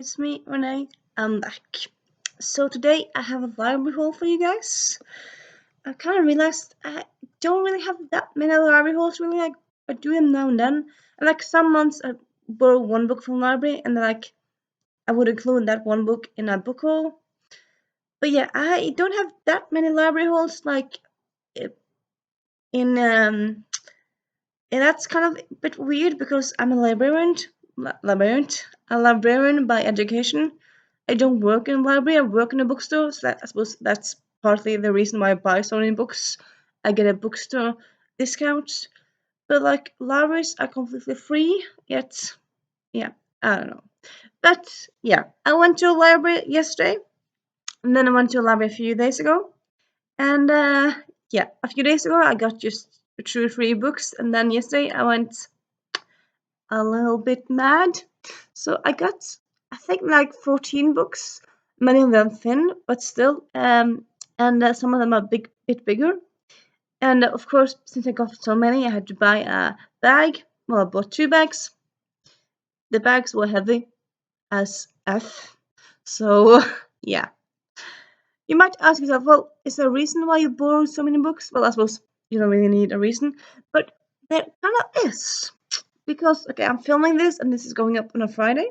It's me, Renee. I'm back. So today I have a library haul for you guys. I kind of realized I don't really have that many library hauls. Really, I do them now and then. And like some months I borrow one book from the library, and then I would include that one book in a book haul. But yeah, I don't have that many library hauls. In and that's kind of a bit weird because I'm a librarian by education. I don't work in a library. I work in a bookstore, so I suppose that's partly the reason why I buy so many books. I get a bookstore discount, but like libraries are completely free. Yet, yeah, I don't know. But yeah, I went to a library yesterday, and then I went to a library a few days ago, and yeah, a few days ago I got just 2 or 3 books, and then yesterday I went a little bit mad. So I got, I think, like 14 books, many of them thin, but still, and some of them are bit bigger. And of course, since I got so many, I had to buy a bag. Well, I bought 2 bags. The bags were heavy as F. So, yeah. You might ask yourself, well, is there a reason why you borrowed so many books? Well, I suppose you don't really need a reason, but there kind of is. Because, okay, I'm filming this and this is going up on a Friday.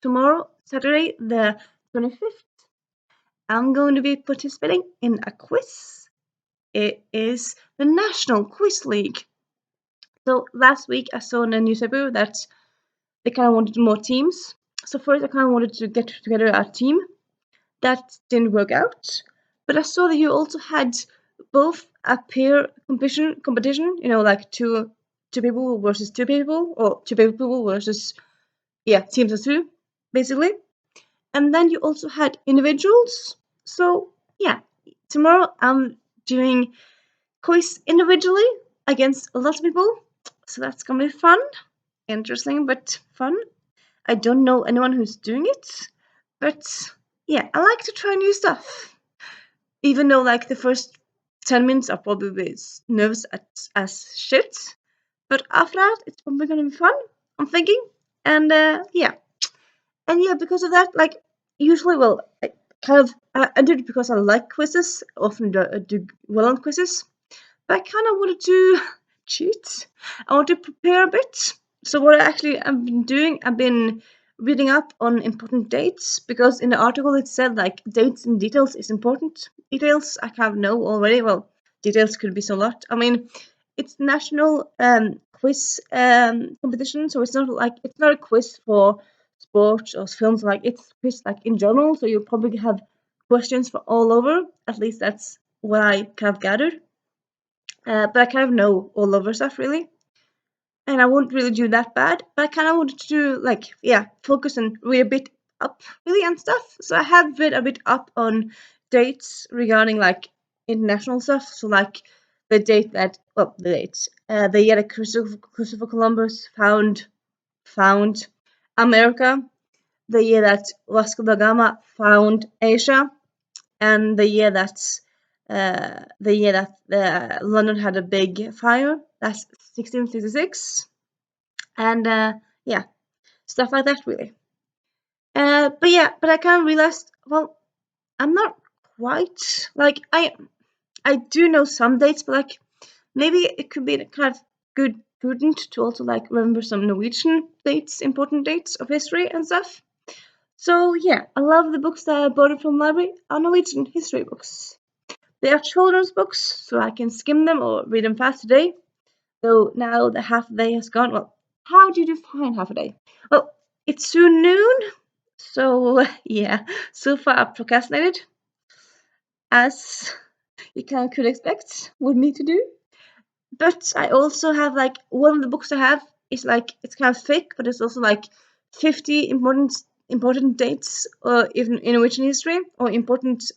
Tomorrow, Saturday, the 25th, I'm going to be participating in a quiz. It is the National Quiz League. So last week I saw in the newspaper that they kind of wanted more teams. So first I kind of wanted to get together a team. That didn't work out. But I saw that you also had both a peer competition, like two people versus 2 people, or 2 people versus teams of 2, basically. And then you also had individuals. So yeah, tomorrow I'm doing quiz individually against a lot of people. So that's gonna be fun, interesting but fun. I don't know anyone who's doing it, but yeah, I like to try new stuff. Even though like the first 10 minutes are probably nervous as shit, but after that it's probably gonna be fun, I'm thinking. And because of that, like usually, well, I did it because I like quizzes. Often do well on quizzes, but I kind of wanted to cheat. I want to prepare a bit. So what I've been doing, I've been reading up on important dates because in the article it said like dates and details is important. Details I kind of know already. Well, details could be so lot. I mean, it's national quiz competition, so it's not a quiz for sports or films. Like it's quiz like in general, so you'll probably have questions for all over. At least that's what I kind of gathered. But I kind of know all over stuff really, and I won't really do that bad. But I kind of wanted to do focus and read a bit up really and stuff. So I have read a bit up on dates regarding like international stuff. So like the date that the year that Christopher Columbus found America, the year that Vasco da Gama found Asia, and the year that London had a big fire. That's 1666, and stuff like that really. But I kind of realized, well, I'm not quite like I do know some dates, but like maybe it could be kind of prudent to also like remember some Norwegian dates, important dates of history and stuff. So yeah, a lot of the books that I bought from the library are Norwegian history books. They are children's books, so I can skim them or read them fast today. So now the half a day has gone. Well, how do you define half a day? Well, it's soon noon, so yeah. So far I've procrastinated, as you could expect with me to do. But I also have like one of the books I have is like it's kind of thick, but it's also like 50 important dates, or even in Norwegian history, or important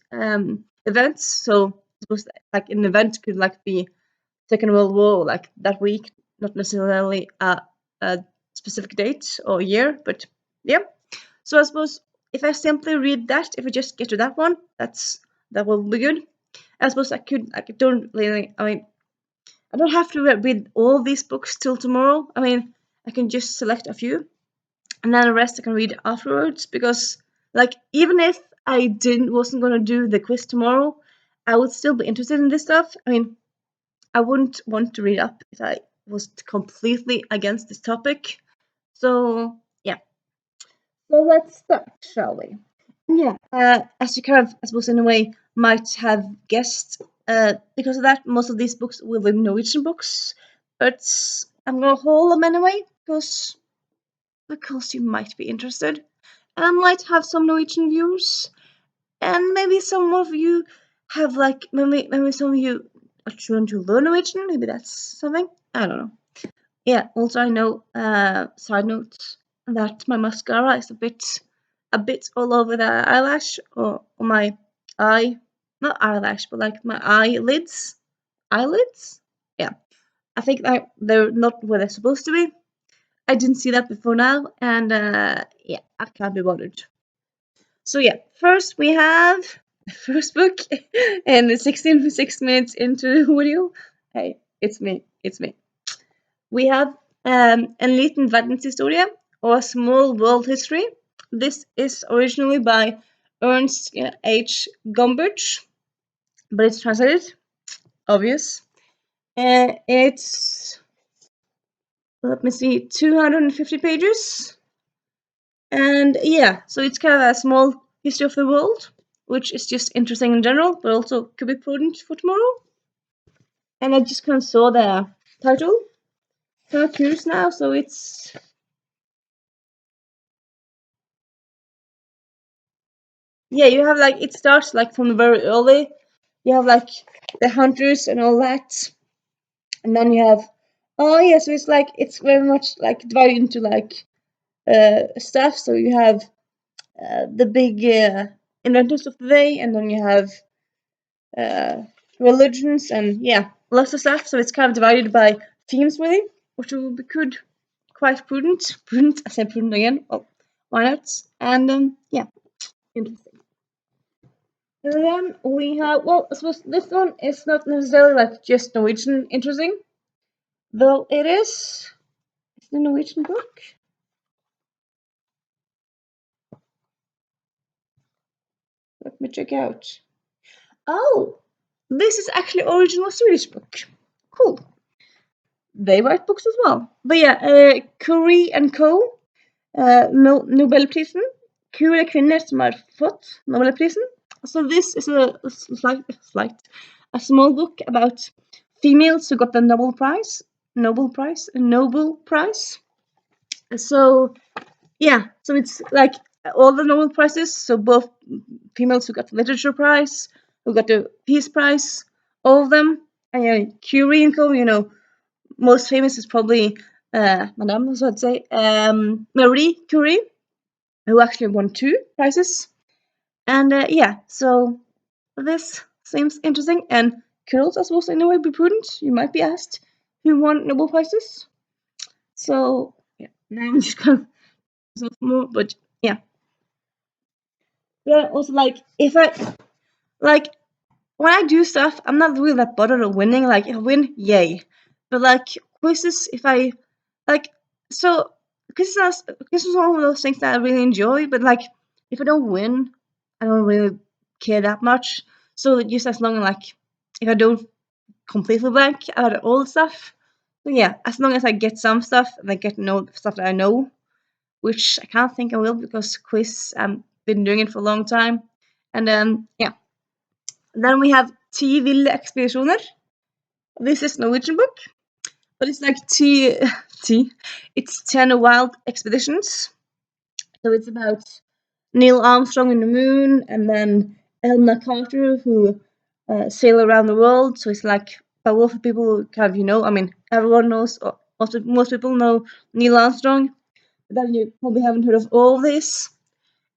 events. So I suppose like an event could like be Second World War, like that week, not necessarily a specific date or year, but yeah. So I suppose if I simply read that, if I just get to that one, that will be good. I suppose I don't really. I mean, I don't have to read all these books till tomorrow. I mean, I can just select a few. and then the rest I can read afterwards, because like even if I wasn't gonna do the quiz tomorrow, I would still be interested in this stuff. I mean, I wouldn't want to read up if I was completely against this topic. So yeah, so let's start, shall we? Yeah, as you kind of, I suppose, in a way, might have guessed, because of that, most of these books will be Norwegian books, but I'm gonna haul them anyway, because you might be interested, and I might have some Norwegian viewers, and maybe some of you have like maybe some of you are trying to learn Norwegian. Maybe that's something. I don't know. Yeah. Also, I know. Side note that my mascara is a bit all over the eyelash or my eye, not eyelash, but like my eyelids. Eyelids. Yeah. I think that they're not where they're supposed to be. I didn't see that before now, and yeah, I can't be bothered. So yeah, first we have the first book, and 6 minutes into the video. Hey, it's me, it's me. We have En liten verdenshistorie, or a small world history. This is originally by Ernst H. Gombrich, but it's translated, obvious. It's, let me see, 250 pages. And yeah, so it's kind of a small history of the world, which is just interesting in general, but also could be prudent for tomorrow. And I just kind of saw the title. Kind of curious now, so it's, yeah, you have like, it starts like from very early. You have like the hunters and all that, and then you have, oh yeah, so it's like, it's very much like divided into like stuff. So you have the big inventors of the day, and then you have uh, religions, and yeah, lots of stuff. So it's kind of divided by themes, really, which will be good, quite prudent. Prudent, I said prudent again. Well, why not? And yeah, interesting. And then we have, well, I suppose this one is not necessarily like just Norwegian interesting, though it is. It's a Norwegian book. Let me check out. Oh, this is actually original Swedish book. Cool. They write books as well. But yeah, Curry and Co. Nobelprisen. Kule kvinner som har fått Nobelprisen. So this is a small book about females who got the Nobel Prize. Nobel Prize. So yeah, so it's like all the Nobel Prizes. So both females who got the Literature Prize, who got the Peace Prize, all of them. And Curie and Co. Most famous is probably Madame, so I'd say Marie Curie, who actually won 2 prizes. And yeah, so this seems interesting, and could also, I suppose, in a way be prudent. You might be asked who won Nobel Prizes. So yeah, now I'm just gonna more, but yeah. But also, like, if I like when I do stuff, I'm not really that bothered of winning. Like, if I win, yay. But like quizzes, if I like, so quizzes is one of those things that I really enjoy. But like, if I don't win, I don't really care that much. So just as long as like, if I don't completely blank out of all the stuff, so yeah, as long as I get some stuff and I get to know stuff that I know, which I can't think I will because quiz I've been doing it for a long time, and yeah. Then we have Ti ville ekspedisjoner. This is Norwegian book, but it's like T. It's 10 wild expeditions. So it's about Neil Armstrong in the moon, and then Elna Carter who sail around the world. So it's like a lot of people who kind of I mean everyone knows, or most people know Neil Armstrong. But then you probably haven't heard of all of this,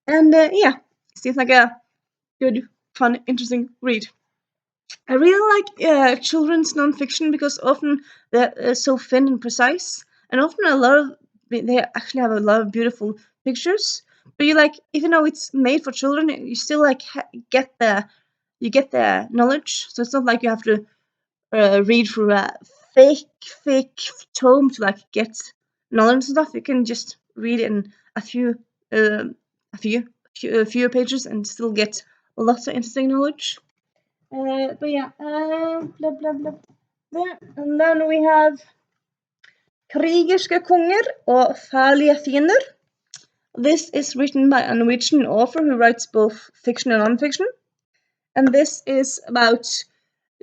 and yeah, seems like a good, fun, interesting read. I really like children's nonfiction because often they're so thin and precise, and often they actually have a lot of beautiful pictures. But you like, even though it's made for children, you still like get the knowledge. So it's not like you have to read through a thick tome to like get knowledge and stuff. You can just read it in a few fewer pages and still get lots of interesting knowledge. But yeah, blah blah blah. There. And then we have krigerske konger og farlige fiender. This is written by a Norwegian author who writes both fiction and nonfiction. And this is about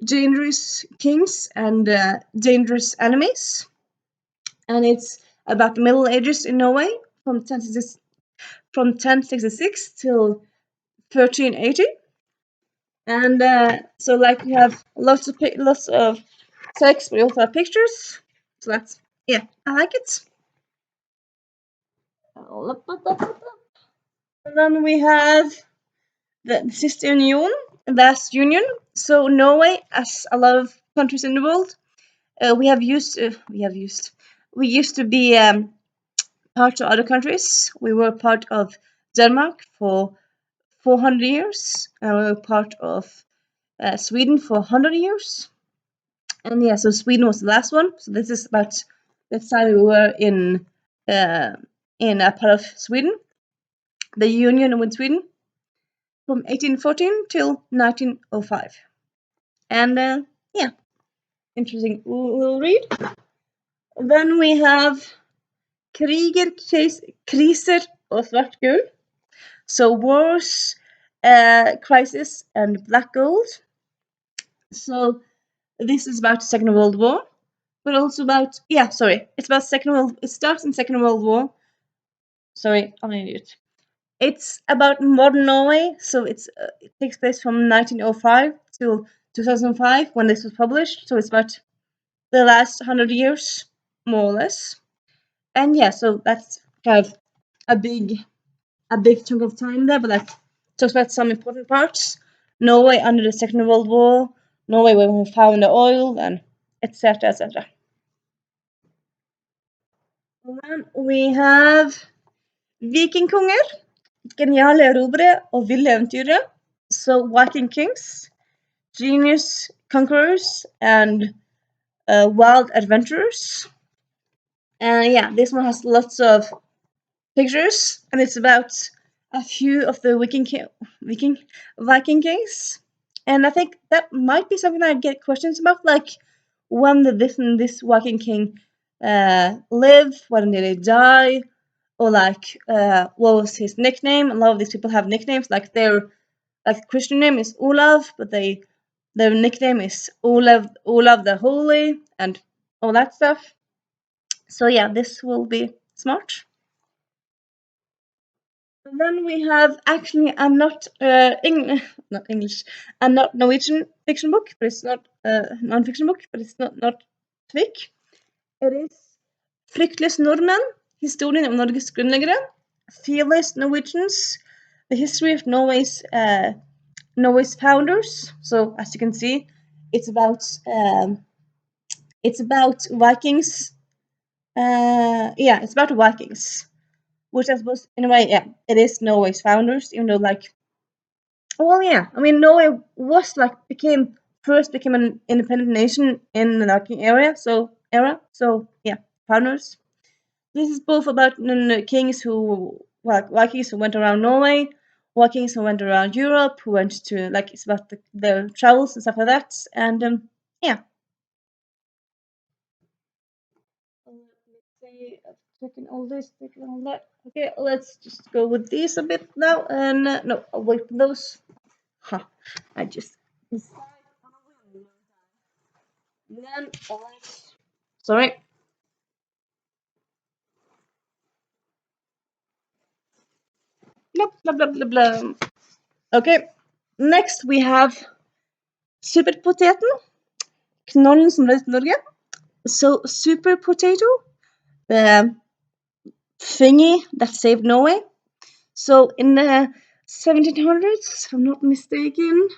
dangerous kings and dangerous enemies. And it's about the Middle Ages in Norway from 1066 till 1380. And so like we have lots of text, but we also have pictures. So that's, yeah, I like it. And then we have the Sister Union, vast union. So Norway, as a lot of countries in the world, we used to be part of other countries. We were part of Denmark for 400 years, and we were part of Sweden for 100 years. And yeah, so Sweden was the last one. So this is about the time we were in a part of Sweden, the union with Sweden, from 1814 till 1905. And yeah, interesting. We'll read. Then we have kreger, kriser og svart gull. So wars, crisis, and black gold. So this is about the Second World War, but also about, it's about it starts in Second World War. Sorry, I'm an idiot. It's about modern Norway, so it takes place from 1905 to 2005 when this was published. So it's about the last 100 years, more or less. And yeah, so that's kind of a big chunk of time there, but like talks about some important parts. Norway under the Second World War, Norway when we found the oil, and etc. etc. Then we have vikingkonger, geniale erobrere og ville eventyrere. So Viking kings, genius conquerors, and wild adventurers. And yeah, this one has lots of pictures, and it's about a few of the Viking kings. And I think that might be something I get questions about, like when did this and this Viking king live? When did he die? Or like what was his nickname? A lot of these people have nicknames, like their Christian name is Olav, but their nickname is Olav the Holy, and all that stuff. So yeah, this will be smart. Then we have actually not English, and not Norwegian fiction book, but it's not non-fiction book, but it's not fic. It is Fryktløse nordmenn, historien om Norges grunnleggere, fearless Norwegians, the history of Norway's founders. So as you can see, it's about Vikings. It's about Vikings. Which I suppose, in a way, yeah, it is Norway's founders, even though, like, well, yeah, I mean, Norway was, like, became an independent nation in the Viking era, so, yeah, founders. This is both about kings Vikings who went around Norway, Vikings who went around Europe, who went to, like, it's about their travels and stuff like that, and, yeah. Checking all this, checking all that. Okay, let's just go with these a bit now. And no, I'll wait for those. Huh. I just decided on a whim. Then sorry. Blah blah blah blah blah. Okay. Next we have superpoteten. Knollen som reddet Norge. So super potato, the thingy that saved Norway. So in the 1700s, if I'm not mistaken,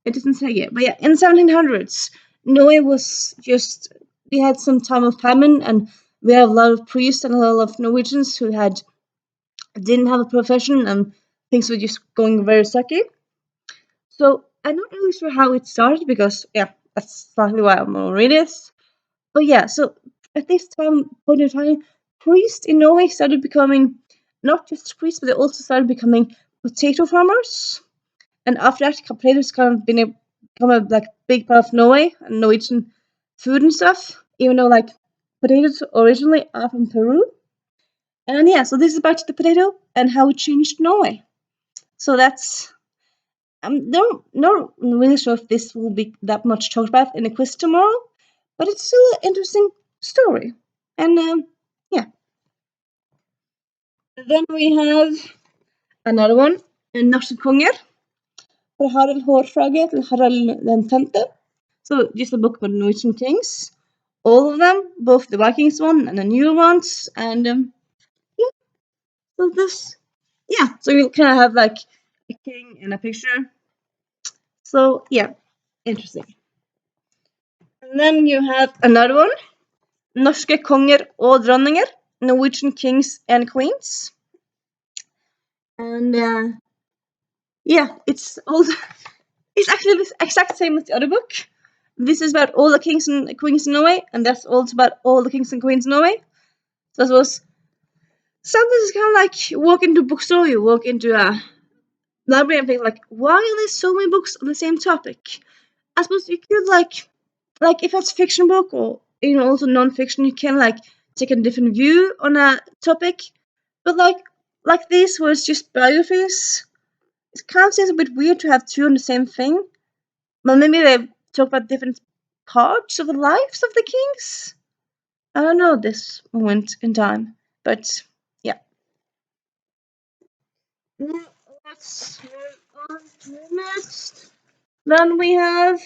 it doesn't say yet, but yeah, in the 1700s, Norway was just, we had some time of famine, and we had a lot of priests and a lot of Norwegians who didn't have a profession, and things were just going very sucky. So I'm not really sure how it started, because yeah, that's exactly why I'm gonna read this. But yeah, so at this point in time, priests in Norway started becoming not just priests, but they also started becoming potato farmers. And after that, potatoes kind of become a like big part of Norway and Norwegian food and stuff. Even though like potatoes originally are from Peru. And yeah, so this is about the potato and how it changed Norway. So that's not really sure if this will be that much talked about in the quiz tomorrow, but it's still an interesting story. And yeah. Then we have another one, Norske konger, fra Harald Hårfagre til Harald den femte. So just a book about Norwegian kings. All of them, both the Vikings one and the new ones, and yeah. So this, yeah. So you kind of have like a king and a picture. So yeah, interesting. And then you have another one, Norske konger og dronninger, Norwegian kings and queens. And yeah, it's actually the exact same as the other book. This is about all the kings and queens in Norway, and that's also about all the kings and queens in Norway. So it was sometimes it's kind of like walk into a bookstore, you walk into a library and think like, why are there so many books on the same topic? I suppose you could like if it's a fiction book or also non-fiction, you can like take a different view on a topic. But like this was just biographies. It kind of seems a bit weird to have two on the same thing. But maybe they talk about different parts of the lives of the kings. I don't know this moment in time, but yeah. Let's move on to next. Then we have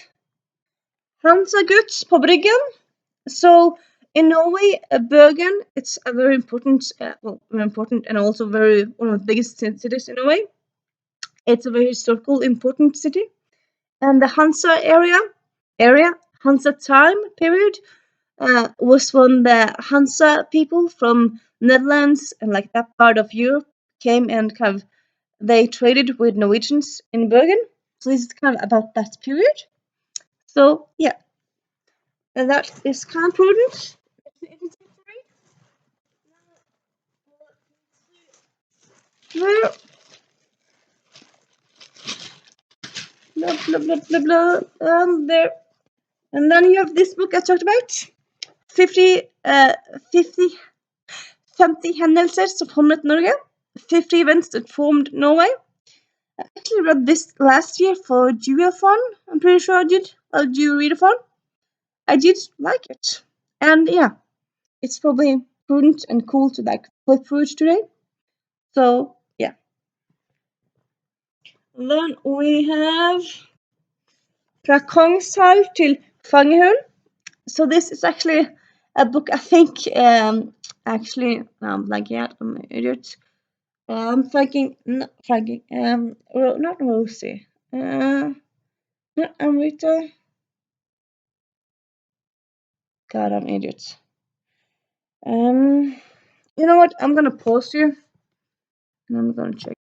Hansagutt på Bryggen. So in Norway, Bergen, it's a very important, very important and also one of the biggest cities in Norway. It's a very historical, important city. And the Hansa Hansa time period, was when the Hansa people from Netherlands and like that part of Europe came and kind of they traded with Norwegians in Bergen. So this is kind of about that period. So yeah, and that is kind of prudent. Blah, blah, blah, blah, blah. There. And then you have this book I talked about. 50 hendelser som formet Norge. 50 events that formed Norway. I actually read this last year for Duophon. I'm pretty sure I did. Did you read a I did like it. And yeah, it's probably prudent and cool to like flip through it today. So yeah. Then we have Fra Kongshall til Fangehull. So this is actually a book I think actually like yeah, I'm an idiot. Viking, not Viking, not Rosie, not Amrita. God, I'm an idiot. You know what? I'm gonna pause here, and I'm gonna check.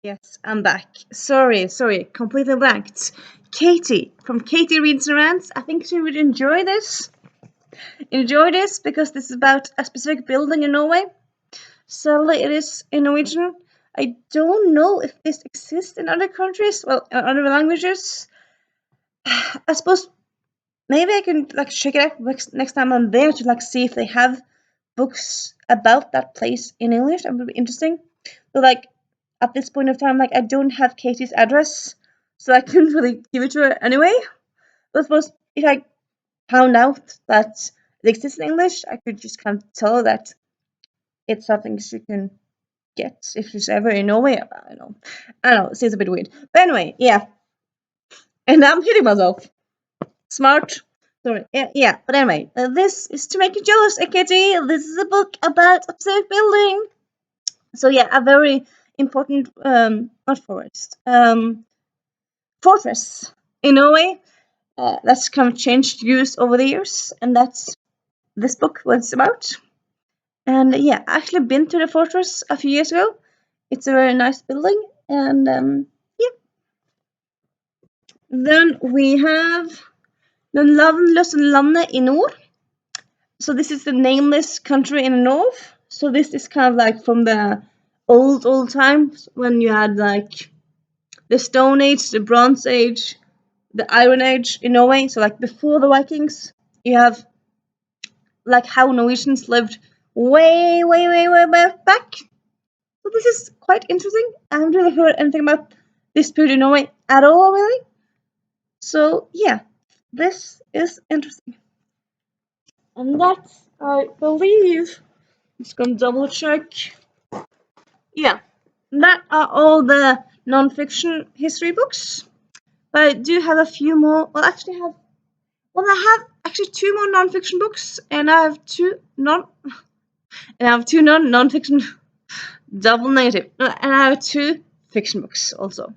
Yes, I'm back. Sorry, completely blanked. Katie from Katie Reads and Rants. I think she would enjoy this. Enjoy this because this is about a specific building in Norway. Sadly, it is in Norwegian. I don't know if this exists in other countries. Well, in other languages. I suppose maybe I can like check it out next time I'm there to like see if they have books about that place in English. That would be interesting. But like at this point of time, like I don't have Katie's address, so I couldn't really give it to her anyway. But I suppose if I found out that it exists in English, I could just kind of tell her that it's something she can get if she's ever in Norway. I don't know. It seems a bit weird. But anyway, yeah. And I'm hitting myself. Smart. Sorry. Yeah. But anyway, this is to make you jealous, AKT. This is a book about a specific building. So yeah, a very important not forest, fortress in Norway. That's kind of changed use over the years, and that's this book was about. And yeah, I actually been to the fortress a few years ago. It's a very nice building, and yeah. Then we have Den lovelus landet i nord. So this is the nameless country in the north. So this is kind of like from the old times when you had like the Stone Age, the Bronze Age, the Iron Age in Norway. So like before the Vikings, you have like how Norwegians lived way back. So this is quite interesting. I haven't really heard anything about this period in Norway at all, really. So yeah, this is interesting. And that's, I believe, I'm just gonna double check. Yeah, that are all the non-fiction history books. But I do have a few more. I have actually two more non-fiction books, and I have two non-fiction double negative, and I have two fiction books also.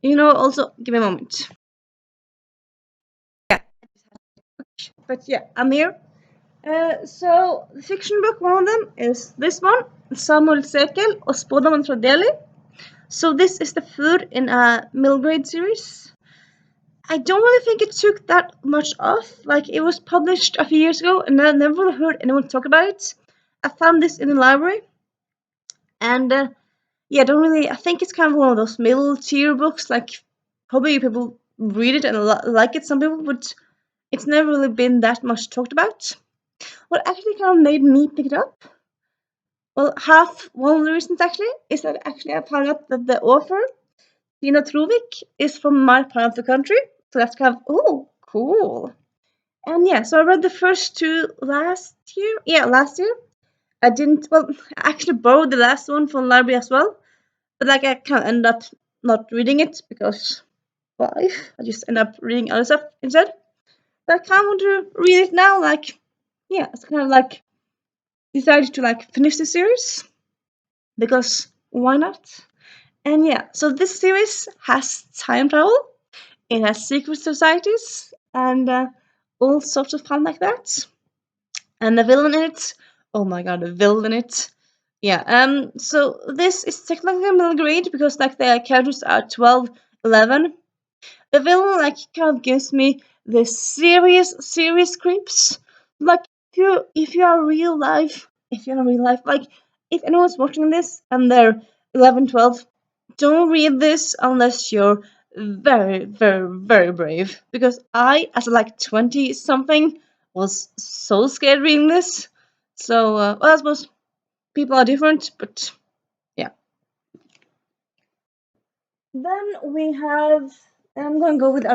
Also, give me a moment. Yeah, but yeah, I'm here. So the fiction book, one of them is this one, Samuel Sekel og Spådommen fra Delhi. So this is the third in a middle grade series. I don't really think it took that much off. Like, it was published a few years ago, and I never heard anyone talk about it. I found this in the library, and yeah, don't really. I think it's kind of one of those middle tier books. Like, probably people read it and like it. Some people, but it's never really been that much talked about. What actually kind of made me pick it up? Well, one of the reasons actually is that actually I found out that the author Tina Truvik is from my part of the country, so that's kind of cool. And yeah, so I read the first two last year. Yeah, last year. I didn't. Well, I actually borrowed the last one from the library as well, but like I kind of ended up not reading it because why? I just end up reading other stuff instead. But I kind of want to read it now. Like, yeah, it's kind of like decided to like finish the series because why not? And yeah, so this series has time travel. It has secret societies and all sorts of fun like that. And the villain in it, oh my god, the villain in it. Yeah, so this is technically middle grade because like the characters are 12, 11. The villain like kind of gives me the serious creeps. Like if you are real life, like if anyone's watching this and they're 11, 12, don't read this unless you're very brave. Because I, as like 20 something, was so scared reading this. So well, I suppose people are different, but yeah. Then we have. I'm going to go with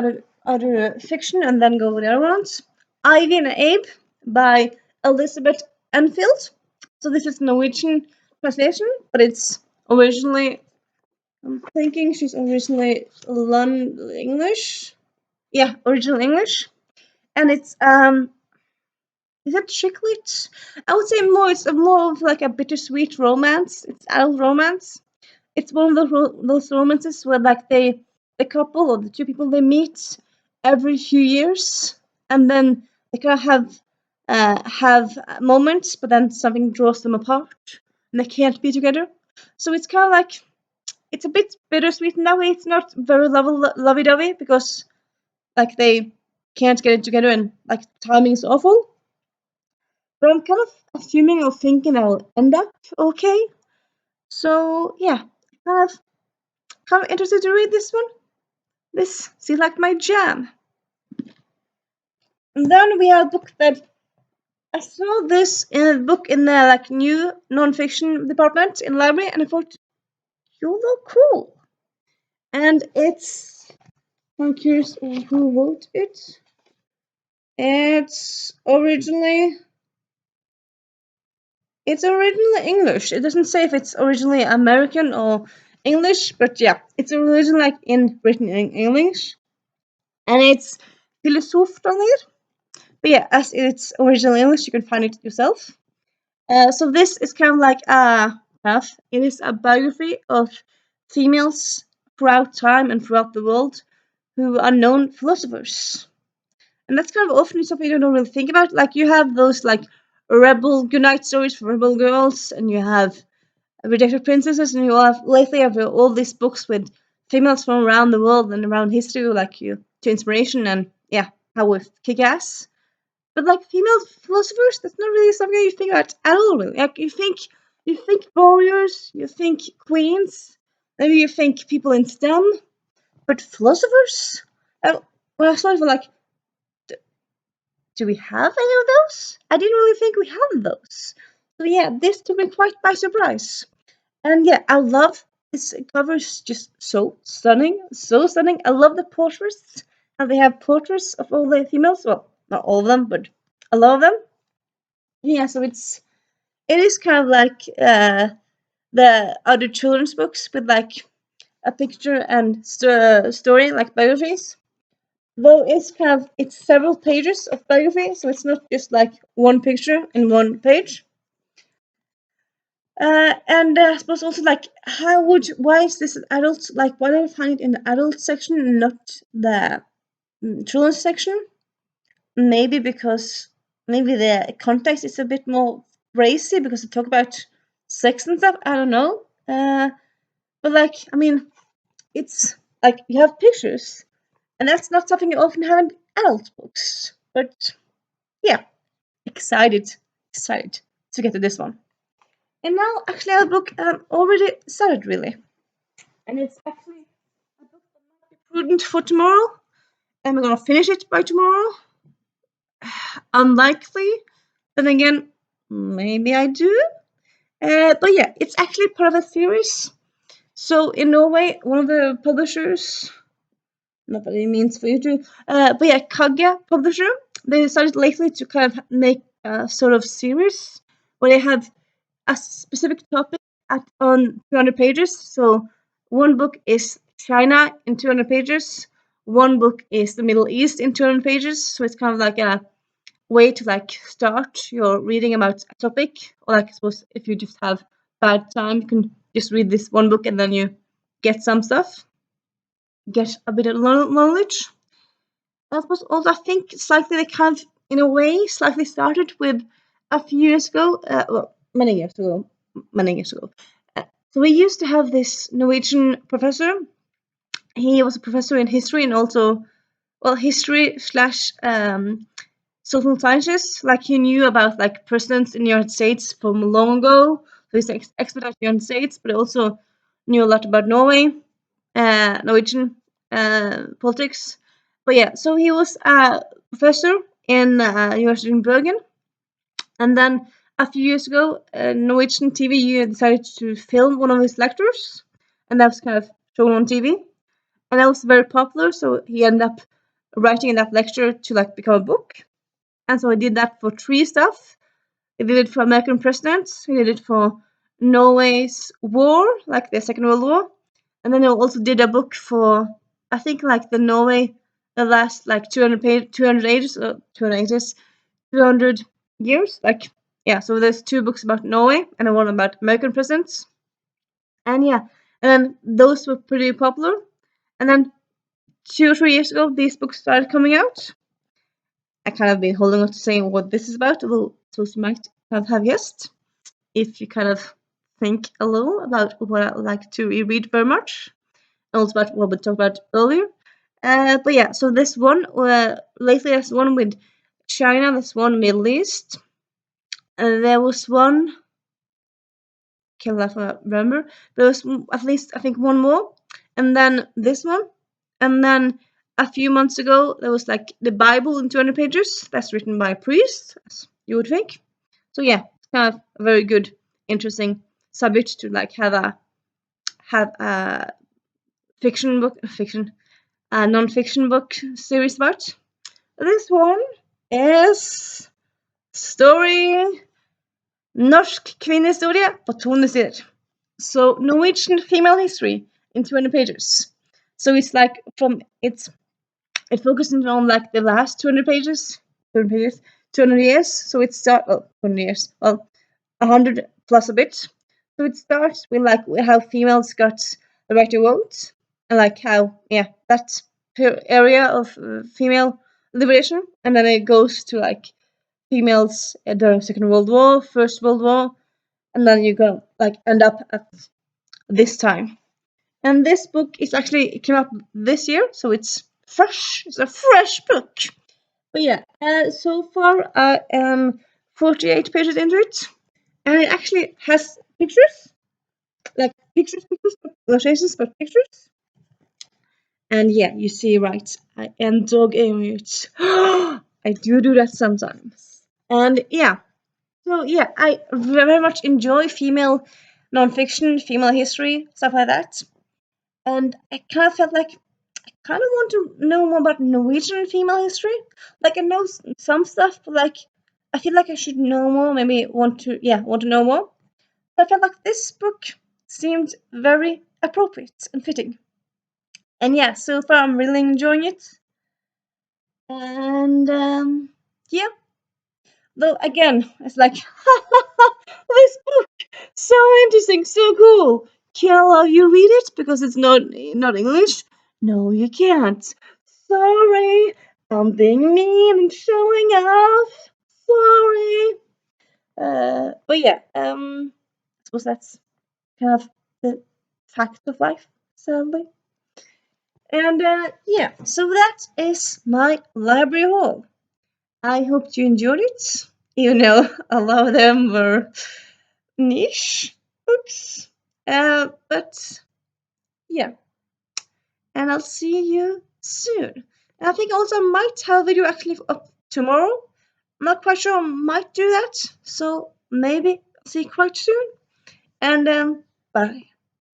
other fiction and then go with the other ones. Ivy and Abe by Elizabeth Enfield. So this is Norwegian translation, but it's originally. I'm thinking she's originally English. Yeah, original English, and it's Is it chick lit? I would say more. It's more of like a bittersweet romance. It's adult romance. It's one of those romances where like the couple or the two people they meet every few years, and then they kind of have moments, but then something draws them apart, and they can't be together. So it's kind of like it's a bit bittersweet in that way. It's not very lovey dovey because like they can't get it together and like timing is awful. But I'm kind of assuming or thinking I'll end up okay. So yeah, kind of interested to read this one. This seems like my jam. And then we have a book that I saw this in a book in the like new non-fiction department in the library, and I thought you look cool. And I'm curious who wrote it. It's originally English. It doesn't say if it's originally American or English, but yeah, it's originally like written in English, and it's Filosofdaler. But yeah, as it's original English, you can find it yourself. So this is kind of like it is a biography of females throughout time and throughout the world who are known philosophers. And that's kind of often something you don't really think about. Like you have those like rebel goodnight stories for rebel girls, and you have rejected princesses, and you have lately have all these books with females from around the world and around history, like you to inspiration and yeah, how we kick ass. But like female philosophers, that's not really something you think about at all. Really, like you think warriors, you think queens, maybe you think people in STEM, but philosophers. Well, I started like, do we have any of those? I didn't really think we had those. So yeah, this took me quite by surprise. And yeah, I love this cover is just so stunning, so stunning. I love the portraits, and they have portraits of all the females. Well, not all of them, but a lot of them. Yeah, so it is kind of like the other children's books with like a picture and story like biographies. Though it's several pages of biography, so it's not just like one picture in one page. And I suppose also like why is this an adult, like why do I find it in the adult section and not the children's section? Maybe because maybe the context is a bit more racy because they talk about sex and stuff. I don't know. But like I mean, it's like you have pictures, and that's not something you often have in adult books. But yeah, excited to get to this one. And now, actually, our book already started, really. And it's actually a book that might be prudent for tomorrow. And we're going to finish it by tomorrow. Unlikely. Then again, maybe I do. But yeah, it's actually part of a series. So in Norway, one of the publishers, not that it means for you to, but yeah, Kreger publisher, they decided lately to kind of make a sort of series where they have a specific topic on 200 pages. So one book is China in 200 pages. One book is the Middle East in 200 pages. So it's kind of like a way to like start your reading about a topic. Or like I suppose if you just have bad time, you can just read this one book and then you get some stuff, get a bit of knowledge. I suppose also I think slightly they kind of in a way slightly started with a few years ago. Well, many years ago. So we used to have this Norwegian professor. He was a professor in history and also, well, history slash social sciences. Like he knew about like presidents in the United States from long ago. So he's an expert at the United States, but also knew a lot about Norway, Norwegian politics. But yeah, so he was a professor in University in Bergen, and then a few years ago, Norwegian TV decided to film one of his lectures, and that was kind of shown on TV, and that was very popular. So he ended up writing that lecture to like become a book, and so he did that for three stuff. He did it for American presidents. He did it for Norway's war, like the Second World War, and then he also did a book for I think like the Norway, the last like 200 ages, 200 years, like yeah. So there's two books about Norway and one about American presidents, and yeah, and then those were pretty popular. And then 2 or 3 years ago, these books started coming out. I kind of been holding on to saying what this is about, although so you might have guessed if you kind of think a little about what I like to read very much, and also about what we talked about earlier. But yeah, so this one, lately there's one with China, there's one Middle East, there was one, can't remember, but there was at least I think one more, and then this one, and then a few months ago there was like the Bible in 200 pages. That's written by a priest, as you would think. So yeah, it's kind of a very good, interesting subject to like have a non-fiction book series about. This one is story Norsk kvinnehistorie på 200 sider. So Norwegian female history in 200 pages. So it's like it focuses on like the last 200 pages, 200 years. So it starts 200 years, 100 plus a bit. So it starts with like how females got the right to vote, and like how that area of female liberation, and then it goes to like females during Second World War, First World War, and then you go like end up at this time. And this book is actually it came out this year, so it's fresh. It's a fresh book. But yeah, so far I am 48 pages into it, and it actually has pictures, like pictures, not illustrations, but pictures. And yeah, you see, right, I am dog it. I do that sometimes. And yeah, so yeah, I very much enjoy female nonfiction, female history, stuff like that. And I kind of felt like I kind of want to know more about Norwegian female history. Like I know some stuff, but like I feel like I should know more. Maybe want to know more. But I felt like this book seemed very appropriate and fitting. And yeah, so far I'm really enjoying it. And yeah, though again, it's like this book so interesting, so cool. Can you read it because it's not English? No, you can't. Sorry, I'm being mean and showing off. Sorry. But yeah, I suppose that's kind of the fact of life, sadly. And yeah, so that is my library haul. I hope you enjoyed it. You know, a lot of them were niche books. But yeah, and I'll see you soon. And I think also I might have a video actually up tomorrow. I'm not quite sure. I might do that. So maybe see you quite soon. And bye.